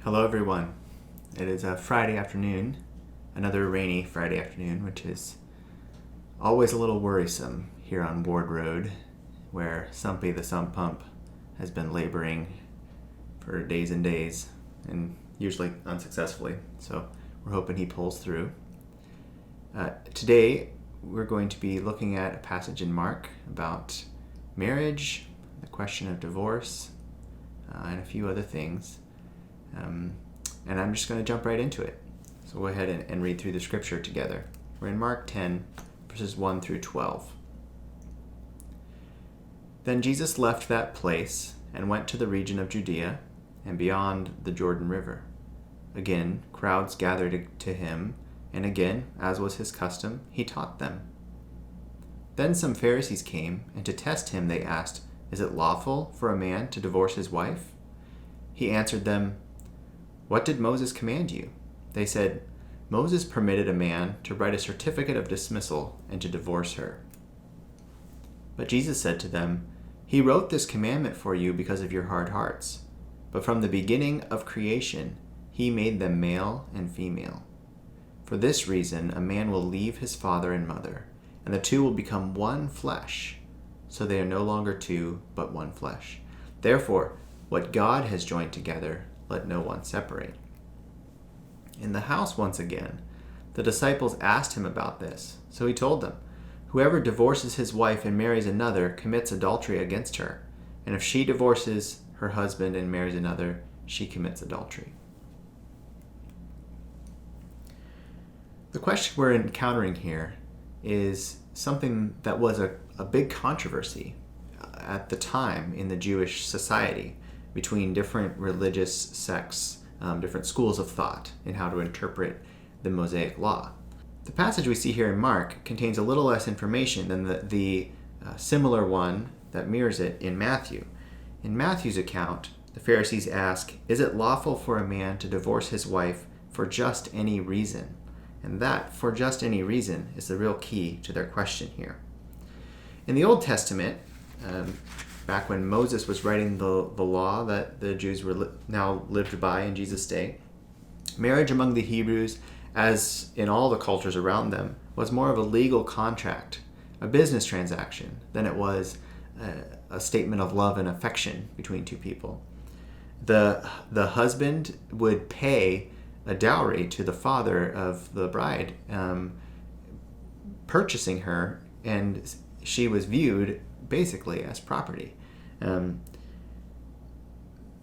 Hello, everyone. It is a Friday afternoon, another rainy Friday afternoon, which is always a little worrisome here on Ward Road, where Sumpy the sump pump has been laboring for days and days, and usually unsuccessfully. So we're hoping he pulls through. Today, we're going to be looking at a passage in Mark about marriage, the question of divorce, and a few other things. And I'm just going to jump right into it. So go ahead and read through the scripture together. We're in Mark 10, verses 1 through 12. Then Jesus left that place and went to the region of Judea and beyond the Jordan River. Again, crowds gathered to him, and again, as was his custom, he taught them. Then some Pharisees came, and to test him they asked, "Is it lawful for a man to divorce his wife?" He answered them, "What did Moses command you?" They said, "Moses permitted a man to write a certificate of dismissal and to divorce her." But Jesus said to them, "He wrote this commandment for you because of your hard hearts. But from the beginning of creation, he made them male and female. For this reason, a man will leave his father and mother, and the two will become one flesh. So they are no longer two, but one flesh. Therefore, what God has joined together, let no one separate." In the house once again, the disciples asked him about this. So he told them, "Whoever divorces his wife and marries another commits adultery against her. And if she divorces her husband and marries another, she commits adultery." The question we're encountering here is something that was a big controversy at the time in the Jewish society between different religious sects, different schools of thought in how to interpret the Mosaic Law. The passage we see here in Mark contains a little less information than the similar one that mirrors it in Matthew. In Matthew's account, the Pharisees ask, "Is it lawful for a man to divorce his wife for just any reason?" And that, for just any reason, is the real key to their question here. In the Old Testament, back when Moses was writing the law that the Jews were now lived by in Jesus' day, marriage among the Hebrews, as in all the cultures around them, was more of a legal contract, a business transaction, than it was a statement of love and affection between two people. The husband would pay a dowry to the father of the bride, purchasing her, and she was viewed basically as property.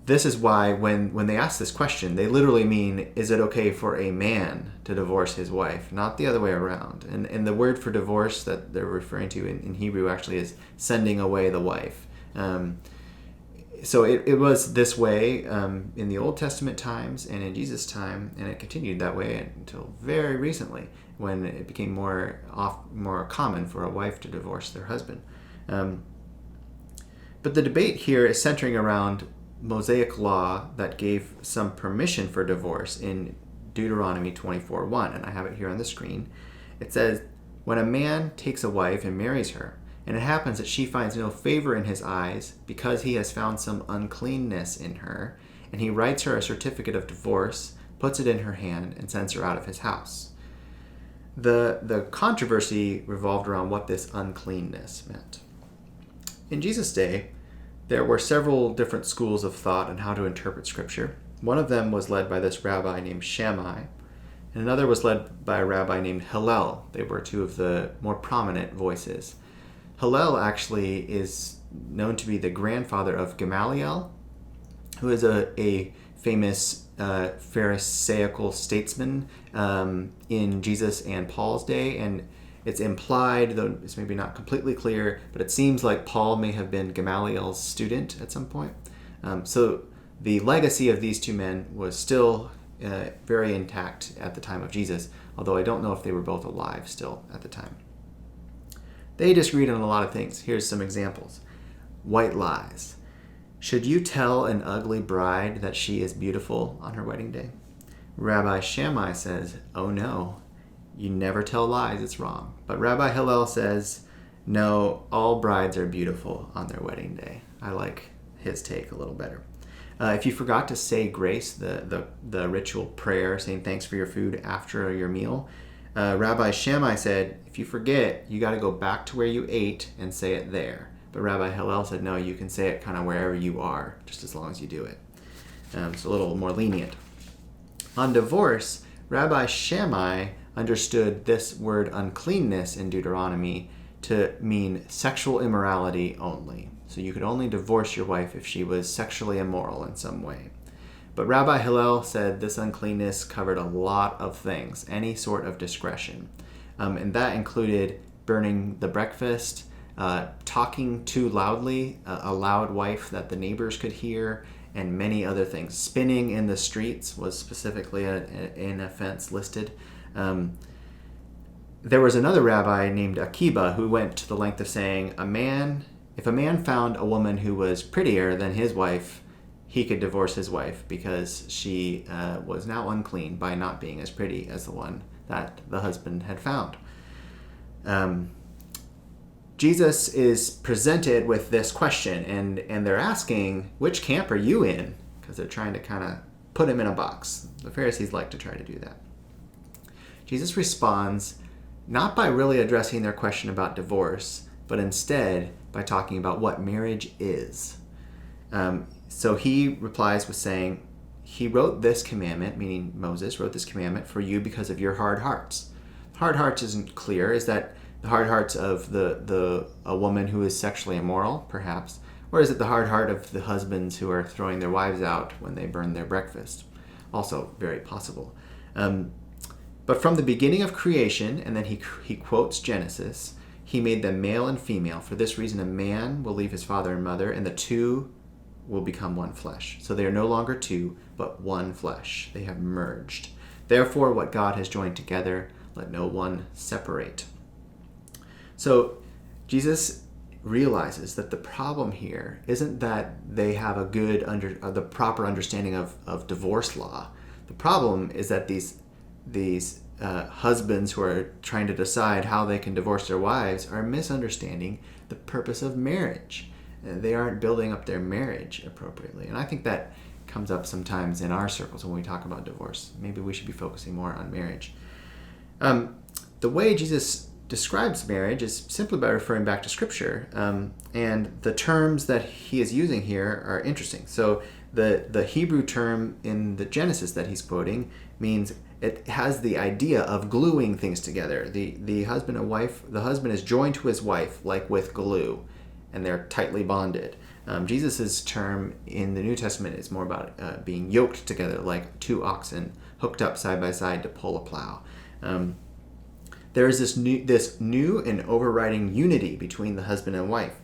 This is why when they ask this question, they literally mean, is it okay for a man to divorce his wife, not the other way around. And the word for divorce that they're referring to in Hebrew actually is sending away the wife. So it was this way in the Old Testament times and in Jesus' time, and it continued that way until very recently, when it became more common for a wife to divorce their husband. But the debate here is centering around Mosaic law that gave some permission for divorce in Deuteronomy 24:1, and I have it here on the screen. It says, "When a man takes a wife and marries her, and it happens that she finds no favor in his eyes because he has found some uncleanness in her, and he writes her a certificate of divorce, puts it in her hand, and sends her out of his house." The controversy revolved around what this uncleanness meant. In Jesus' day, there were several different schools of thought on how to interpret Scripture. One of them was led by this rabbi named Shammai, and another was led by a rabbi named Hillel. They were two of the more prominent voices. Hillel actually is known to be the grandfather of Gamaliel, who is a famous Pharisaical statesman in Jesus and Paul's day, and it's implied, though it's maybe not completely clear, but it seems like Paul may have been Gamaliel's student at some point. So the legacy of these two men was still very intact at the time of Jesus, although I don't know if they were both alive still at the time. They disagreed on a lot of things. Here's some examples. White lies. Should you tell an ugly bride that she is beautiful on her wedding day? Rabbi Shammai says, "Oh no, you never tell lies, it's wrong." But Rabbi Hillel says, "No, all brides are beautiful on their wedding day." I like his take a little better. If you forgot to say grace, the ritual prayer saying thanks for your food after your meal, Rabbi Shammai said, if you forget, you got to go back to where you ate and say it there. But Rabbi Hillel said, no, you can say it kind of wherever you are, just as long as you do it. It's a little more lenient. On divorce, Rabbi Shammai understood this word uncleanness in Deuteronomy to mean sexual immorality only. So you could only divorce your wife if she was sexually immoral in some way. But Rabbi Hillel said this uncleanness covered a lot of things, any sort of discretion. And that included burning the breakfast, talking too loudly, a loud wife that the neighbors could hear, and many other things. Spinning in the streets was specifically an offense listed. There was another rabbi named Akiba who went to the length of saying, if a man found a woman who was prettier than his wife, he could divorce his wife because she was now unclean by not being as pretty as the one that the husband had found. Jesus is presented with this question, and they're asking, which camp are you in? Because they're trying to kind of put him in a box. The Pharisees like to try to do that. Jesus responds not by really addressing their question about divorce, but instead by talking about what marriage is. So he replies with saying, he wrote this commandment, meaning Moses wrote this commandment for you because of your hard hearts. Hard hearts isn't clear. Is that the hard hearts of a woman who is sexually immoral, perhaps? Or is it the hard heart of the husbands who are throwing their wives out when they burn their breakfast? Also very possible. But from the beginning of creation, and then he quotes Genesis, he made them male and female. For this reason, a man will leave his father and mother, and the two will become one flesh. So they are no longer two, but one flesh. They have merged. Therefore, what God has joined together, let no one separate. So Jesus realizes that the problem here isn't that they have a good the proper understanding of divorce law. The problem is that these husbands who are trying to decide how they can divorce their wives are misunderstanding the purpose of marriage. They aren't building up their marriage appropriately. And I think that comes up sometimes in our circles when we talk about divorce. Maybe we should be focusing more on marriage. The way Jesus describes marriage is simply by referring back to Scripture. And the terms that he is using here are interesting. So the Hebrew term in the Genesis that he's quoting means it has the idea of gluing things together. The husband and wife, the husband is joined to his wife like with glue, and they're tightly bonded. Jesus' term in the New Testament is more about being yoked together like two oxen hooked up side by side to pull a plow. There is this new and overriding unity between the husband and wife.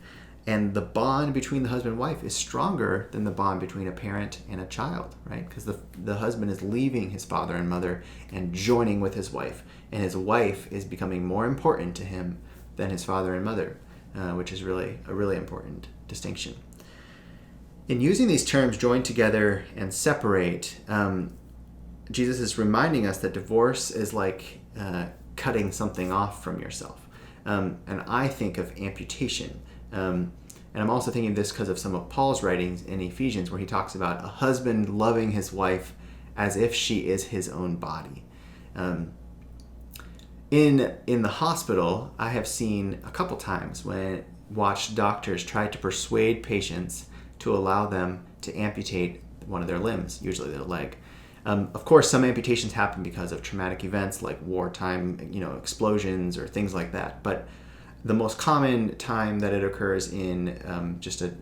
And the bond between the husband and wife is stronger than the bond between a parent and a child, right? Because the husband is leaving his father and mother and joining with his wife. And his wife is becoming more important to him than his father and mother, which is really a really important distinction. In using these terms, join together and separate, Jesus is reminding us that divorce is like cutting something off from yourself. And I think of amputation. And I'm also thinking of this because of some of Paul's writings in Ephesians, where he talks about a husband loving his wife as if she is his own body. In the hospital, I have seen a couple times watched doctors try to persuade patients to allow them to amputate one of their limbs, usually their leg. Of course, some amputations happen because of traumatic events like wartime, explosions or things like that. But the most common time that it occurs in just a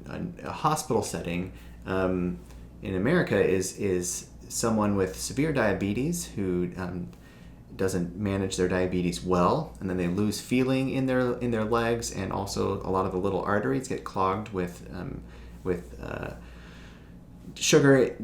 hospital setting in America is someone with severe diabetes who doesn't manage their diabetes well, and then they lose feeling in their legs, and also a lot of the little arteries get clogged with sugar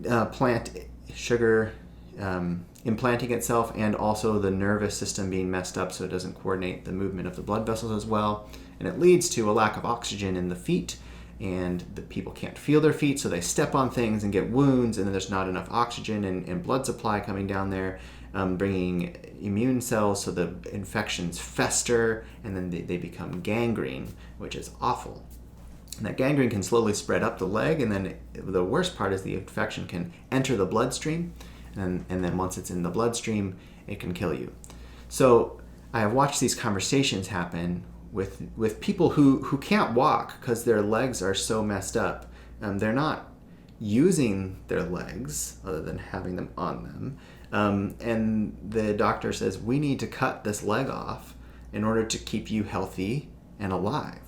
implanting itself, and also the nervous system being messed up so it doesn't coordinate the movement of the blood vessels as well. And it leads to a lack of oxygen in the feet, and the people can't feel their feet, so they step on things and get wounds, and then there's not enough oxygen and blood supply coming down there, bringing immune cells, so the infections fester, and then they become gangrene, which is awful. And that gangrene can slowly spread up the leg, and then the worst part is the infection can enter the bloodstream, and then once it's in the bloodstream, it can kill you. So I have watched these conversations happen with people who can't walk because their legs are so messed up. They're not using their legs other than having them on them. And the doctor says, we need to cut this leg off in order to keep you healthy and alive.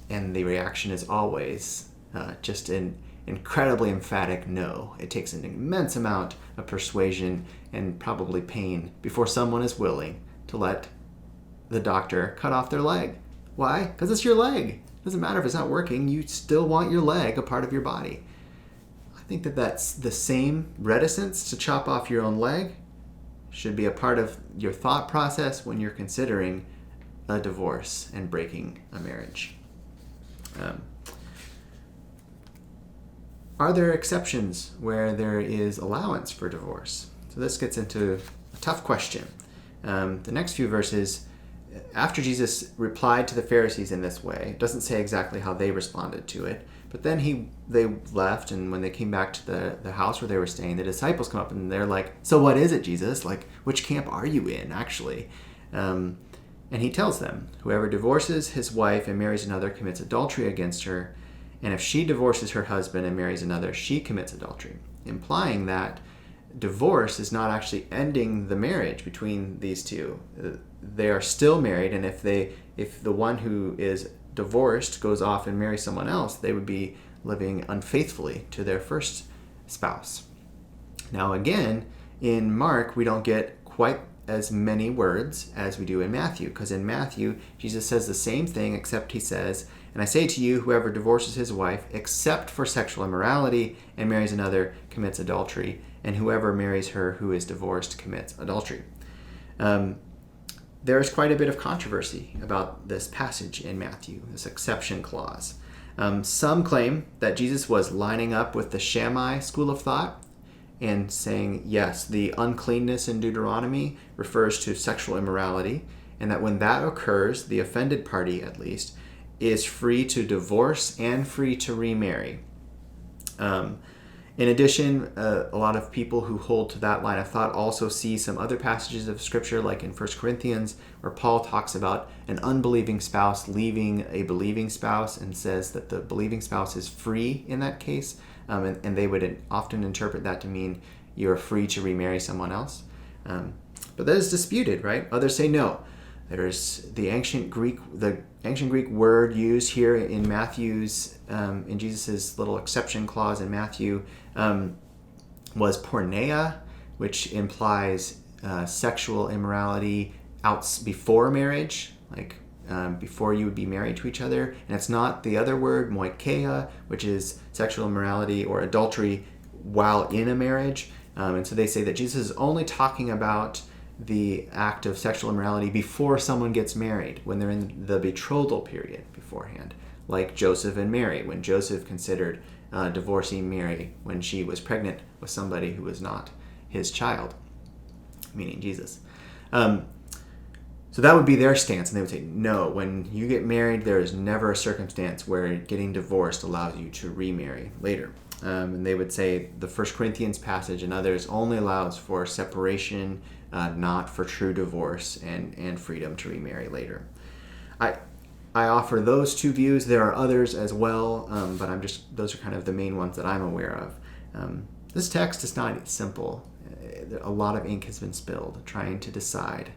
And the reaction is always just an incredibly emphatic no. It takes an immense amount of persuasion and probably pain before someone is willing to let the doctor cut off their leg. Why? Because it's your leg. It doesn't matter if it's not working. You still want your leg a part of your body. I think that's the same reticence to chop off your own leg should be a part of your thought process when you're considering a divorce and breaking a marriage. Are there exceptions where there is allowance for divorce? So this gets into a tough question. The next few verses, after Jesus replied to the Pharisees in this way, it doesn't say exactly how they responded to it, but then they left, and when they came back to the house where they were staying, the disciples come up and they're like, so what is it, Jesus? Like, which camp are you in, actually? And he tells them, whoever divorces his wife and marries another commits adultery against her, and if she divorces her husband and marries another, she commits adultery, implying that divorce is not actually ending the marriage between these two. They are still married, and if the one who is divorced goes off and marries someone else, they would be living unfaithfully to their first spouse. Now again, in Mark, we don't get quite as many words as we do in Matthew, because in Matthew, Jesus says the same thing, except he says, and I say to you, whoever divorces his wife, except for sexual immorality, and marries another, commits adultery, and whoever marries her who is divorced commits adultery. There's quite a bit of controversy about this passage in Matthew, this exception clause. Some claim that Jesus was lining up with the Shammai school of thought and saying, yes, the uncleanness in Deuteronomy refers to sexual immorality, and that when that occurs, the offended party, at least, is free to divorce and free to remarry. In addition, a lot of people who hold to that line of thought also see some other passages of Scripture, like in 1 Corinthians, where Paul talks about an unbelieving spouse leaving a believing spouse and says that the believing spouse is free in that case, and they would often interpret that to mean you're free to remarry someone else. But that is disputed, right? Others say no. There's the ancient Greek word used here in Matthew's, in Jesus's little exception clause in Matthew, was porneia, which implies sexual immorality before marriage, like before you would be married to each other. And it's not the other word, moikeia, which is sexual immorality or adultery while in a marriage. And so they say that Jesus is only talking about the act of sexual immorality before someone gets married, when they're in the betrothal period beforehand, like Joseph and Mary, when Joseph considered divorcing Mary when she was pregnant with somebody who was not his child, meaning Jesus. So that would be their stance, and they would say, no, when you get married, there is never a circumstance where getting divorced allows you to remarry later. And they would say the 1 Corinthians passage and others only allows for separation, not for true divorce and freedom to remarry later. I offer those two views. There are others as well, but those are kind of the main ones that I'm aware of. This text is not simple. A lot of ink has been spilled trying to decide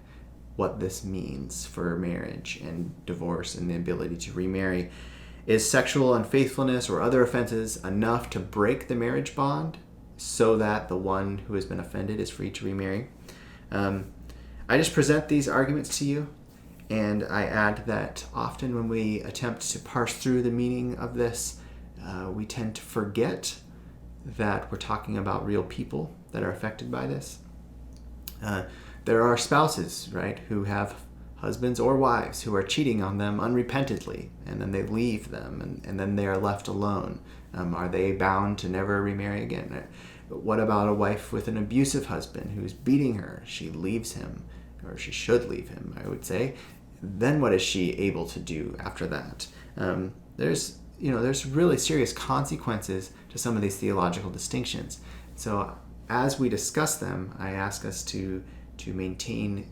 what this means for marriage and divorce and the ability to remarry. Is sexual unfaithfulness or other offenses enough to break the marriage bond so that the one who has been offended is free to remarry? I just present these arguments to you, and I add that often when we attempt to parse through the meaning of this, we tend to forget that we're talking about real people that are affected by this. There are spouses, right, who have husbands or wives who are cheating on them unrepentantly, and then they leave them, and then they are left alone. Are they bound to never remarry again? But what about a wife with an abusive husband who's beating her? She leaves him, or she should leave him, I would say. Then what is she able to do after that? there's really serious consequences to some of these theological distinctions. So as we discuss them, I ask us to maintain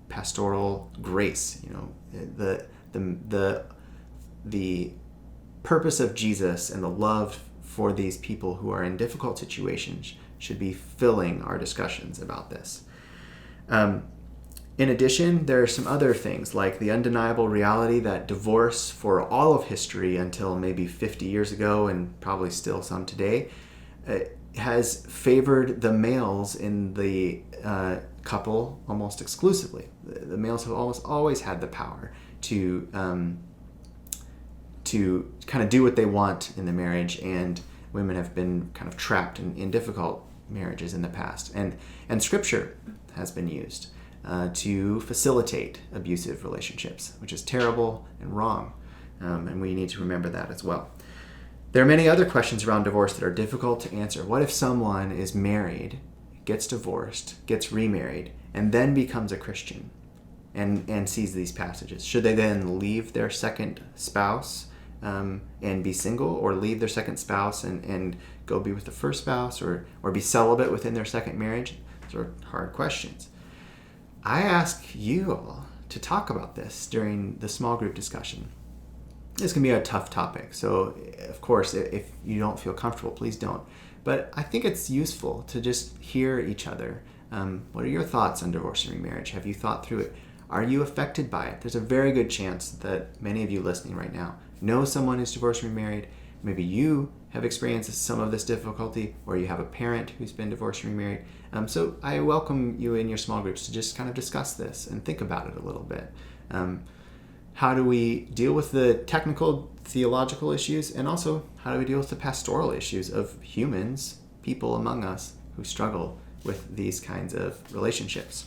pastoral grace. The purpose of Jesus and the love for these people who are in difficult situations should be filling our discussions about this. In addition, there are some other things, like the undeniable reality that divorce for all of history until maybe 50 years ago, and probably still some today, has favored the males in the couple almost exclusively. The males have almost always had the power to kind of do what they want in the marriage, and women have been kind of trapped in difficult marriages in the past. And Scripture has been used to facilitate abusive relationships, which is terrible and wrong, and we need to remember that as well. There are many other questions around divorce that are difficult to answer. What if someone is married, gets divorced, gets remarried, and then becomes a Christian and sees these passages? Should they then leave their second spouse and be single, or leave their second spouse and go be with the first spouse, or be celibate within their second marriage? Those are hard questions. I ask you all to talk about this during the small group discussion. This can be a tough topic, so of course, if you don't feel comfortable, please don't. But I think it's useful to just hear each other. What are your thoughts on divorce and remarriage? Have you thought through it? Are you affected by it? There's a very good chance that many of you listening right now know someone who's divorced and remarried. Maybe you have experienced some of this difficulty, or you have a parent who's been divorced and remarried. So I welcome you in your small groups to just kind of discuss this and think about it a little bit. How do we deal with the technical theological issues, and also how do we deal with the pastoral issues of humans, people among us who struggle with these kinds of relationships?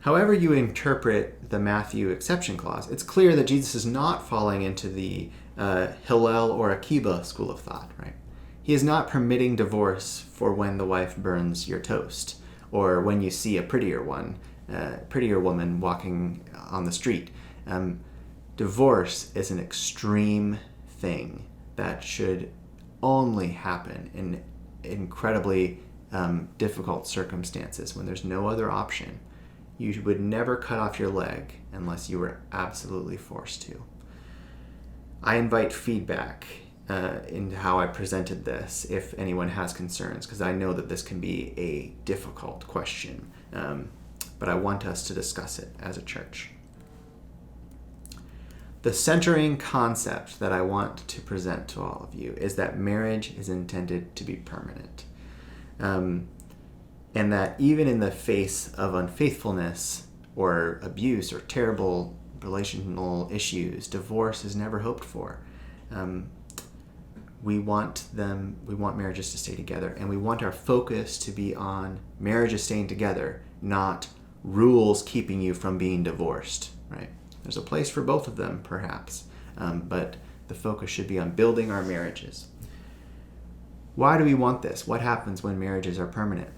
However you interpret the Matthew exception clause, it's clear that Jesus is not falling into the Hillel or Akiba school of thought, right? He is not permitting divorce for when the wife burns your toast, or when you see a prettier woman walking on the street. Divorce is an extreme thing that should only happen in incredibly difficult circumstances when there's no other option. You would never cut off your leg unless you were absolutely forced to. I invite feedback into how I presented this if anyone has concerns, because I know that this can be a difficult question, but I want us to discuss it as a church. The centering concept that I want to present to all of you is that marriage is intended to be permanent. And that even in the face of unfaithfulness or abuse or terrible relational issues, divorce is never hoped for. We want marriages to stay together, and we want our focus to be on marriages staying together, not rules keeping you from being divorced, right? There's a place for both of them, perhaps, but the focus should be on building our marriages. Why do we want this? What happens when marriages are permanent?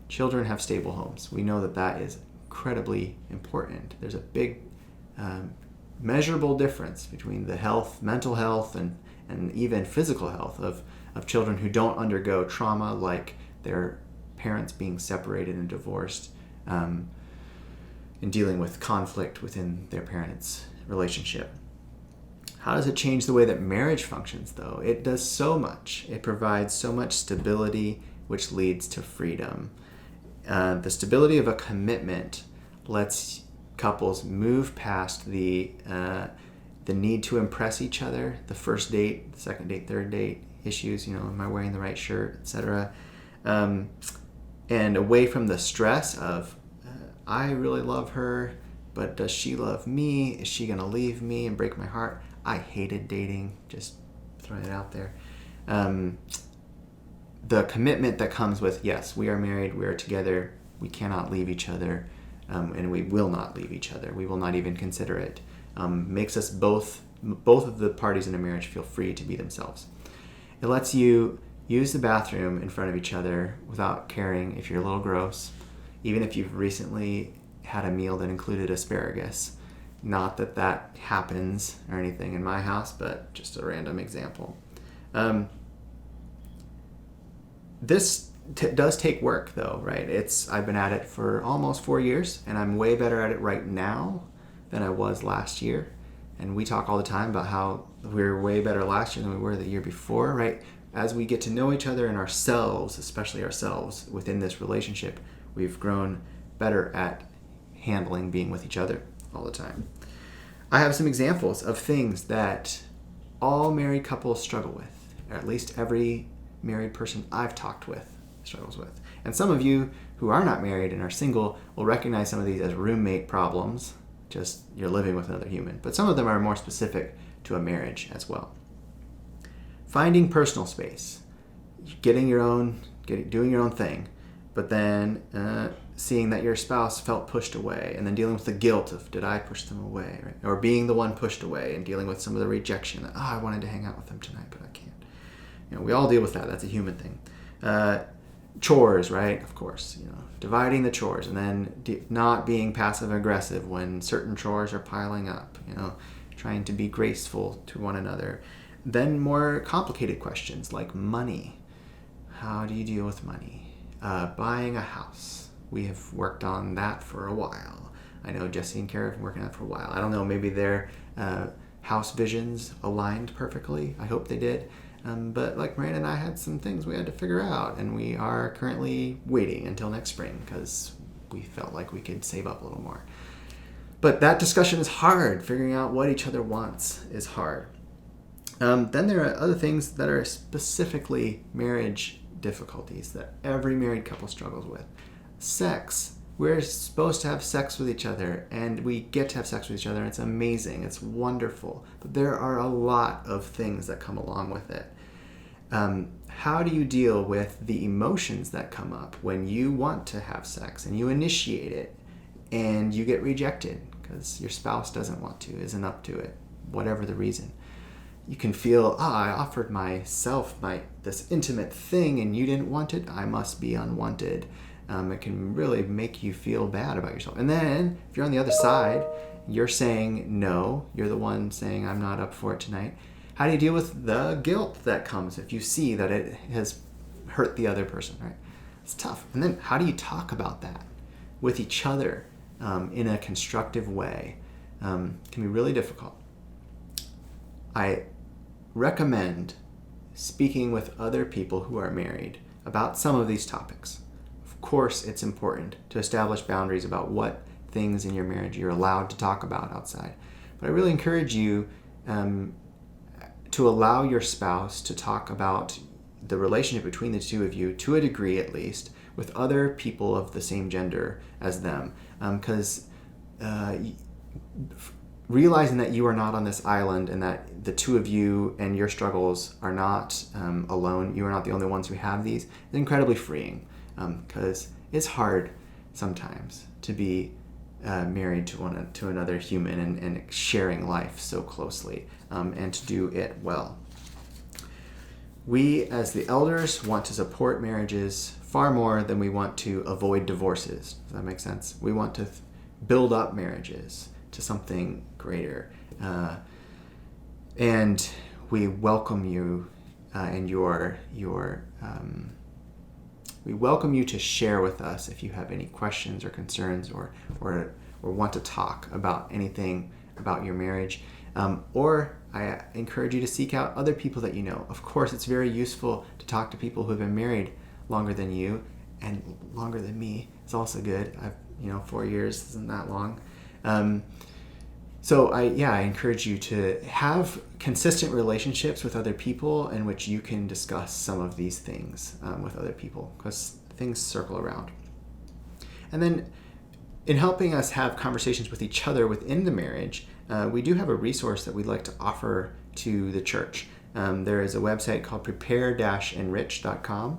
Children have stable homes. We know that is incredibly important. There's a big measurable difference between the health, mental health, and even physical health of children who don't undergo trauma, like their parents being separated and divorced, and dealing with conflict within their parents' relationship. How does it change the way that marriage functions, though? It does so much. It provides so much stability, which leads to freedom. The stability of a commitment lets couples move past the need to impress each other, the first date, the second date, third date issues, am I wearing the right shirt, etc. And away from the stress of, I really love her, but does she love me? Is she going to leave me and break my heart? I hated dating, just throwing it out there. The commitment that comes with, yes, we are married, we are together, we cannot leave each other, and we will not leave each other. We will not even consider it. Makes us both of the parties in a marriage feel free to be themselves. It lets you use the bathroom in front of each other without caring if you're a little gross, even if you've recently had a meal that included asparagus. Not that that happens or anything in my house, but just a random example. This does take work, though, right? I've been at it for almost 4 years, and I'm way better at it right now than I was last year. And we talk all the time about how we were way better last year than we were the year before, right? As we get to know each other and ourselves, especially ourselves, within this relationship, we've grown better at handling being with each other all the time. I have some examples of things that all married couples struggle with, or at least every married person I've talked with struggles with. And some of you who are not married and are single will recognize some of these as roommate problems, just you're living with another human. But some of them are more specific to a marriage as well. Finding personal space, doing your own thing, but then seeing that your spouse felt pushed away, and then dealing with the guilt of, did I push them away? Right? Or being the one pushed away and dealing with some of the rejection that, I wanted to hang out with them tonight, but I can't. We all deal with that. That's a human thing. Chores, right? Of course, dividing the chores, and then not being passive aggressive when certain chores are piling up, trying to be graceful to one another. Then more complicated questions like money. How do you deal with money? Buying a house. We have worked on that for a while. I know Jesse and Kara have been working on it for a while. I don't know, maybe their house visions aligned perfectly. I hope they did. But like Miranda and I had some things we had to figure out, and we are currently waiting until next spring because we felt like we could save up a little more. But that discussion is hard. Figuring out what each other wants is hard. Then there are other things that are specifically marriage difficulties that every married couple struggles with. Sex. We're supposed to have sex with each other, and we get to have sex with each other, and it's amazing. It's wonderful. But there are a lot of things that come along with it. How do you deal with the emotions that come up when you want to have sex and you initiate it and you get rejected because your spouse doesn't want to, isn't up to it, whatever the reason? You can feel, I offered myself this intimate thing and you didn't want it. I must be unwanted. It can really make you feel bad about yourself. And then if you're on the other side, you're saying no, you're the one saying I'm not up for it tonight. How do you deal with the guilt that comes if you see that it has hurt the other person, right? It's tough. And then how do you talk about that with each other in a constructive way? Can be really difficult. I recommend speaking with other people who are married about some of these topics. Of course, it's important to establish boundaries about what things in your marriage you're allowed to talk about outside. But I really encourage you to allow your spouse to talk about the relationship between the two of you, to a degree at least, with other people of the same gender as them. Because realizing that you are not on this island and that the two of you and your struggles are not alone, you are not the only ones who have these, is incredibly freeing. Because it's hard sometimes to be married to another human and sharing life so closely and to do it well. We, as the elders, want to support marriages far more than we want to avoid divorces. Does that make sense? We want to build up marriages to something greater. And we welcome you and we welcome you to share with us if you have any questions or concerns or want to talk about anything about your marriage. Or I encourage you to seek out other people that you know. Of course, it's very useful to talk to people who have been married longer than you and longer than me. It's also good. 4 years isn't that long. So I encourage you to have consistent relationships with other people in which you can discuss some of these things with other people, because things circle around. And then in helping us have conversations with each other within the marriage, we do have a resource that we'd like to offer to the church. There is a website called prepare-enrich.com.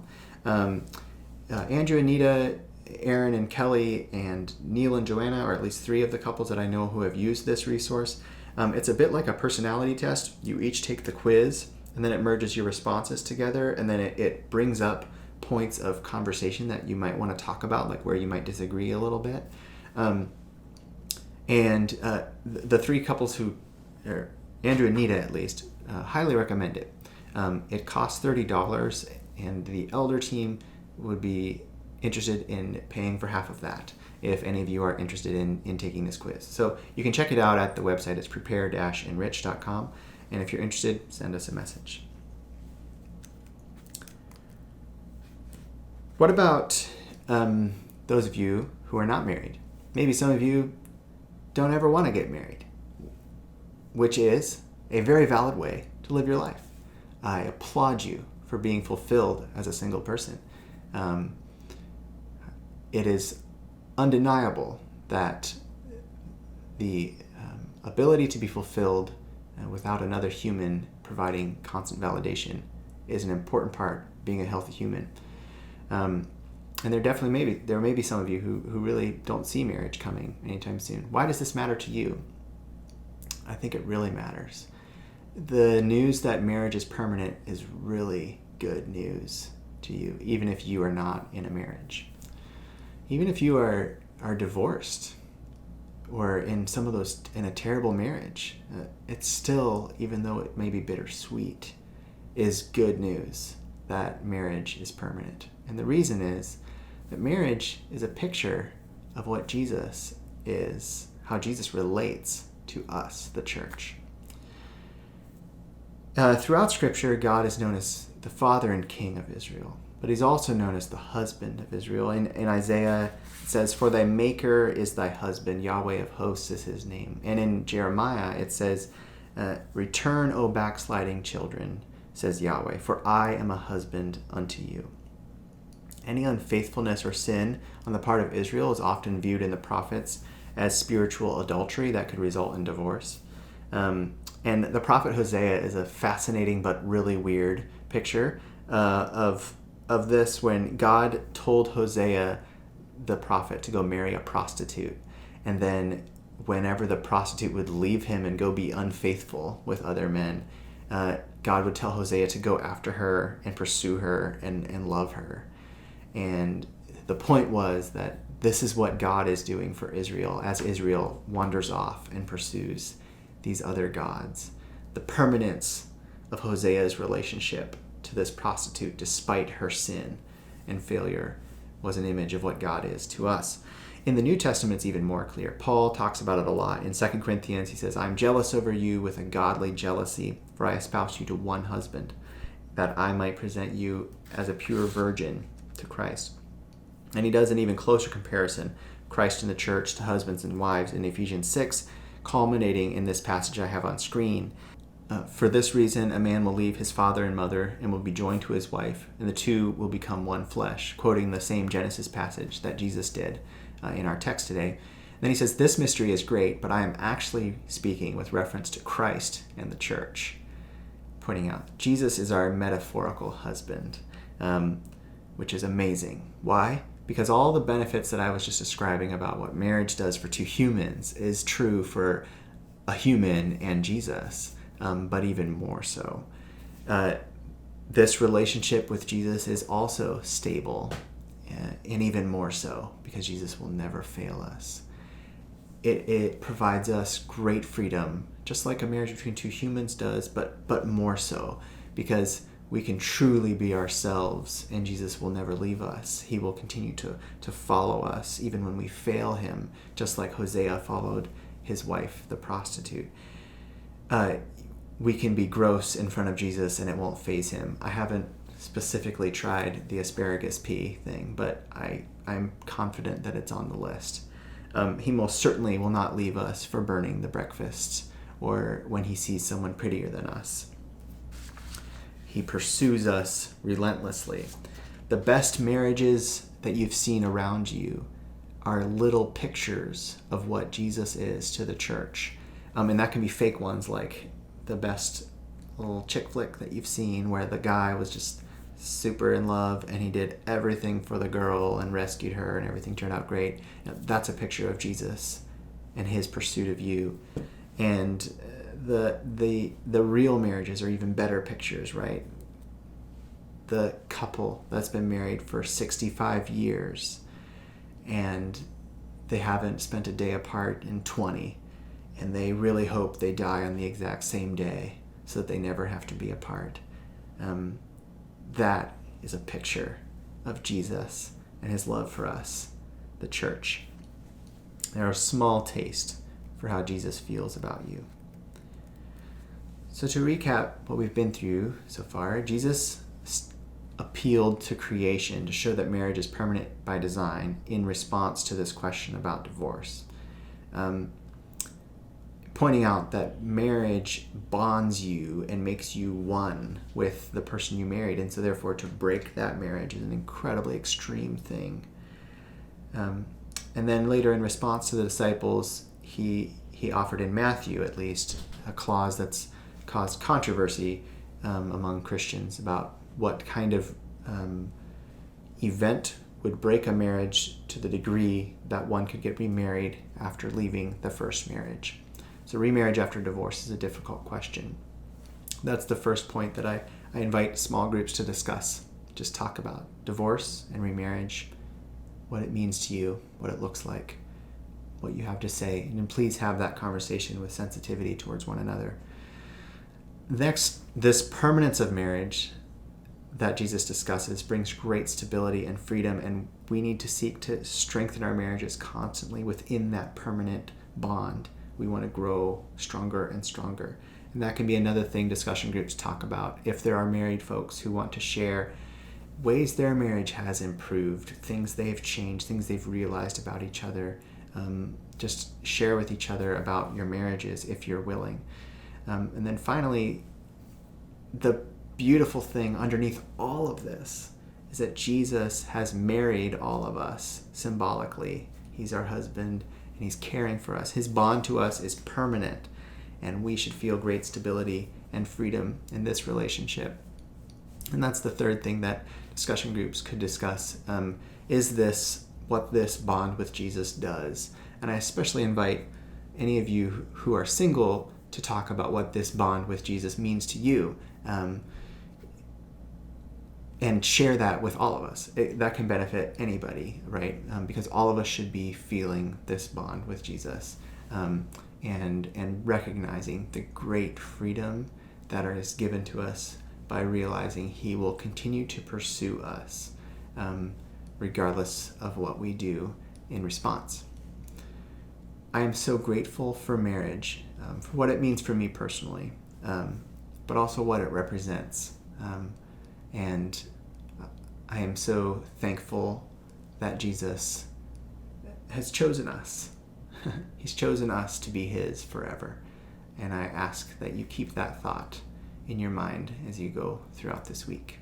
Andrew, Anita, Aaron and Kelly and Neil and Joanna, or at least 3 of the couples that I know who have used this resource. It's a bit like a personality test. You each take the quiz, and then it merges your responses together, and then it brings up points of conversation that you might want to talk about, like where you might disagree a little bit. And the three couples or Andrew and Nita at least, highly recommend it. It costs $30, and the elder team would be interested in paying for half of that if any of you are interested in taking this quiz. So you can check it out at the website. It's prepare-enrich.com. And if you're interested, send us a message. What about those of you who are not married? Maybe some of you don't ever want to get married, which is a very valid way to live your life. I applaud you for being fulfilled as a single person. It is undeniable that the ability to be fulfilled without another human providing constant validation is an important part of being a healthy human. And there may be some of you who really don't see marriage coming anytime soon. Why does this matter to you? I think it really matters. The news that marriage is permanent is really good news to you, even if you are not in a marriage. Even if you are divorced or in a terrible marriage, it's still, even though it may be bittersweet, is good news that marriage is permanent. And the reason is that marriage is a picture of what Jesus is, how Jesus relates to us, the church. Throughout Scripture, God is known as the Father and King of Israel, but he's also known as the husband of Israel. In Isaiah, it says, "For thy maker is thy husband, Yahweh of hosts is his name." And in Jeremiah, it says, "Return, O backsliding children, says Yahweh, for I am a husband unto you." Any unfaithfulness or sin on the part of Israel is often viewed in the prophets as spiritual adultery that could result in divorce. And the prophet Hosea is a fascinating but really weird picture of this, when God told Hosea, the prophet, to go marry a prostitute. And then whenever the prostitute would leave him and go be unfaithful with other men, God would tell Hosea to go after her and pursue her and love her. And the point was that this is what God is doing for Israel as Israel wanders off and pursues these other gods. The permanence of Hosea's relationship to this prostitute, despite her sin and failure, was an image of what God is to us. In the New Testament, it's even more clear. Paul talks about it a lot. In 2 Corinthians, he says, "I'm jealous over you with a godly jealousy, for I espoused you to one husband, that I might present you as a pure virgin to Christ." And he does an even closer comparison, Christ and the church, to husbands and wives in Ephesians 6, culminating in this passage I have on screen. "For this reason, a man will leave his father and mother and will be joined to his wife, and the two will become one flesh," quoting the same Genesis passage that Jesus did in our text today. Then he says, "This mystery is great, but I am actually speaking with reference to Christ and the church," pointing out Jesus is our metaphorical husband, which is amazing. Why? Because all the benefits that I was just describing about what marriage does for two humans is true for a human and Jesus, but even more so. This relationship with Jesus is also stable, and even more so because Jesus will never fail us. It provides us great freedom, just like a marriage between two humans does, but more so, because we can truly be ourselves, and Jesus will never leave us. He will continue to follow us, even when we fail him, just like Hosea followed his wife, the prostitute. We can be gross in front of Jesus, and it won't faze him. I haven't specifically tried the asparagus pea thing, but I'm confident that it's on the list. He most certainly will not leave us for burning the breakfasts or when he sees someone prettier than us. He pursues us relentlessly. The best marriages that you've seen around you are little pictures of what Jesus is to the church. And that can be fake ones, like the best little chick flick that you've seen where the guy was just super in love and he did everything for the girl and rescued her and everything turned out great. That's a picture of Jesus and his pursuit of you. And the real marriages are even better pictures, right? The couple that's been married for 65 years and they haven't spent a day apart in 20, and they really hope they die on the exact same day so that they never have to be apart. That is a picture of Jesus and his love for us, the church. They're a small taste for how Jesus feels about you. So to recap what we've been through so far, Jesus appealed to creation to show that marriage is permanent by design in response to this question about divorce. Pointing out that marriage bonds you and makes you one with the person you married, and so therefore to break that marriage is an incredibly extreme thing. And then later, in response to the disciples, he offered, in Matthew at least, a clause that's caused controversy among Christians about what kind of event would break a marriage to the degree that one could get remarried after leaving the first marriage. So remarriage after divorce is a difficult question. That's the first point that I invite small groups to discuss. Just talk about divorce and remarriage, what it means to you, what it looks like, what you have to say, and then please have that conversation with sensitivity towards one another. Next, this permanence of marriage that Jesus discusses brings great stability and freedom, and we need to seek to strengthen our marriages constantly within that permanent bond. We want to grow stronger and stronger. And that can be another thing discussion groups talk about. If there are married folks who want to share ways their marriage has improved, things they've changed, things they've realized about each other, just share with each other about your marriages if you're willing. And then finally, the beautiful thing underneath all of this is that Jesus has married all of us symbolically. He's our husband, and he's caring for us. His bond to us is permanent, and we should feel great stability and freedom in this relationship. And that's the third thing that discussion groups could discuss. Is this what this bond with Jesus does? And I especially invite any of you who are single to talk about what this bond with Jesus means to you, and share that with all of us. That can benefit anybody, right? Because all of us should be feeling this bond with Jesus, and recognizing the great freedom that is given to us by realizing he will continue to pursue us, regardless of what we do in response. I am so grateful for marriage, for what it means for me personally, but also what it represents. And I am so thankful that Jesus has chosen us. He's chosen us to be his forever. And I ask that you keep that thought in your mind as you go throughout this week.